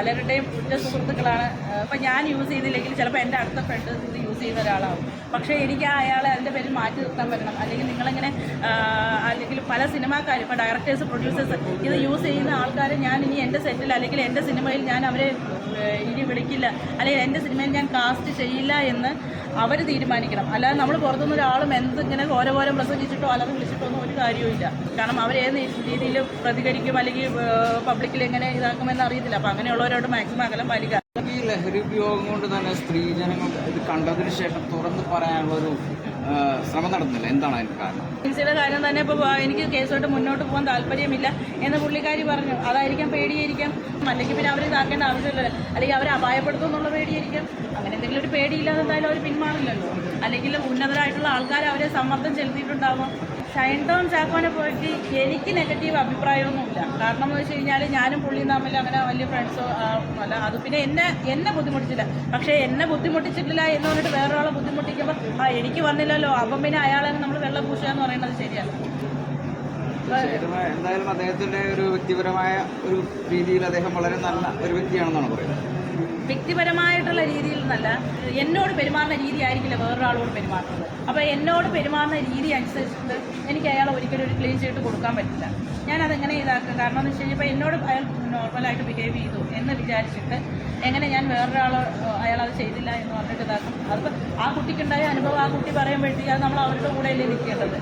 പലരുടെയും ഉറ്റ സുഹൃത്തുക്കളാണ്. ഇപ്പം ഞാൻ യൂസ് ചെയ്തില്ലെങ്കിൽ ചിലപ്പോൾ എൻ്റെ അടുത്ത ഫ്രണ്ട് ഇത് യൂസ് ചെയ്യുന്ന ഒരാളാവും. പക്ഷേ എനിക്ക് അയാളെ അതിൻ്റെ പേരിൽ മാറ്റി നിർത്താൻ പറ്റണം. അല്ലെങ്കിൽ നിങ്ങളിങ്ങനെ അല്ലെങ്കിൽ പല സിനിമാക്കാരും ഇപ്പോൾ ഡയറക്ടേഴ്സ്, പ്രൊഡ്യൂസേഴ്സ് ഇത് യൂസ് ചെയ്യുന്ന ആൾക്കാരെ ഞാൻ ഇനി എൻ്റെ സെറ്റിൽ അല്ലെങ്കിൽ എൻ്റെ സിനിമയിൽ ഞാൻ അവരെ ഇനി വിളിക്കില്ല, അല്ലെങ്കിൽ എൻ്റെ സിനിമയിൽ ഞാൻ കാസ്റ്റ് ചെയ്യില്ല എന്ന് അവർ തീരുമാനിക്കണം. അല്ലാതെ നമ്മൾ പുറത്തുനിന്ന് ഒരാളും എന്തിങ്ങനെ ഓരോ പ്രസംഗിച്ചിട്ടോ അല്ലെങ്കിൽ വിളിച്ചിട്ടോ ഒന്നും ഒരു കാര്യവുമില്ല. കാരണം അവരേത് രീതിയിൽ പ്രതികരിക്കും അല്ലെങ്കിൽ പബ്ലിക്കിൽ എങ്ങനെ ഇതാക്കുമെന്ന് അറിയത്തില്ല. അപ്പം അങ്ങനെയുള്ളവരോട് മാക്സിമം അകലം പാലിക്കുക. ഈ ലഹരി ഉപയോഗം കൊണ്ട് തന്നെ സ്ത്രീജനങ്ങൾ ഇത് കണ്ടതിന് ശേഷം തുറന്ന് പറയാനുള്ളൊരു ശ്രമം നടന്നില്ല. എന്താണ് അതിന് കാരണം? ജിൻസിയുടെ കാര്യം തന്നെ ഇപ്പോൾ എനിക്ക് കേസുമായിട്ട് മുന്നോട്ട് പോകാൻ താല്പര്യമില്ല എന്ന് പുള്ളിക്കാരി പറഞ്ഞു. അതായിരിക്കാം, പേടിയായിരിക്കാം. അല്ലെങ്കിൽ പിന്നെ അവർ ഇതാക്കേണ്ട ആവശ്യമില്ലല്ലോ, അല്ലെങ്കിൽ അവരെ അപായപ്പെടുത്തും എന്നുള്ള പേടിയായിരിക്കാം. അങ്ങനെ എന്തെങ്കിലും ഒരു പേടിയില്ലാതെ എന്തായാലും അവർ പിന്മാറില്ലല്ലോ. അല്ലെങ്കിൽ ഉന്നതരായിട്ടുള്ള ആൾക്കാർ അവരെ സമ്മർദ്ദം ചെലുത്തിയിട്ടുണ്ടാവാം. ഷൈൻ ടോം ചാക്കോനെ പോയിട്ട് എനിക്ക് നെഗറ്റീവ് അഭിപ്രായമൊന്നുമില്ല. കാരണം എന്ന് വെച്ച് കഴിഞ്ഞാൽ ഞാനും പുള്ളിയും തമ്മിൽ അങ്ങനെ വലിയ ഫ്രണ്ട്സോ അല്ല. അത് പിന്നെ എന്നെ ബുദ്ധിമുട്ടിച്ചില്ല. പക്ഷേ എന്നെ ബുദ്ധിമുട്ടിച്ചിട്ടില്ല എന്ന് പറഞ്ഞിട്ട് വേറൊരാളെ ബുദ്ധിമുട്ടിക്കുമ്പോൾ എനിക്ക് വന്നില്ലല്ലോ, അപ്പം പിന്നെ അയാളെ നമ്മൾ വെള്ളം പൂശുക എന്ന് പറയുന്നത് ശരിയല്ല. എന്തായാലും അദ്ദേഹത്തിന്റെ ഒരു വ്യക്തിപരമായ ഒരു രീതിയിൽ അദ്ദേഹം വളരെ നല്ല ഒരു വ്യക്തിയാണെന്നാണ് പറയുന്നത്. വ്യക്തിപരമായിട്ടുള്ള രീതിയിൽ എന്നല്ല, എന്നോട് പെരുമാറുന്ന രീതി ആയിരിക്കില്ല വേറൊരാളോട് പെരുമാറുന്നത്. അപ്പോൾ എന്നോട് പെരുമാറുന്ന രീതി അനുസരിച്ചിട്ട് എനിക്ക് അയാളെ ഒരിക്കലും ഒരു ക്ലീൻ ചെയ്തിട്ട് കൊടുക്കാൻ പറ്റില്ല. ഞാനതെങ്ങനെ ഇതാക്കുക? കാരണം എന്ന് വെച്ച് കഴിഞ്ഞാൽ ഇപ്പോൾ എന്നോട് അയാൾ നോർമലായിട്ട് ബിഹേവ് ചെയ്തു എന്ന് വിചാരിച്ചിട്ട് എങ്ങനെ ഞാൻ വേറൊരാൾ അയാളത് ചെയ്തില്ല എന്ന് പറഞ്ഞിട്ട് ഇതാക്കും? അതിപ്പോൾ ആ കുട്ടിക്കുണ്ടായ അനുഭവം ആ കുട്ടി പറയുമ്പോഴത്തേക്ക് അത് നമ്മൾ അവരുടെ കൂടെയല്ലേ നിൽക്കേണ്ടത്.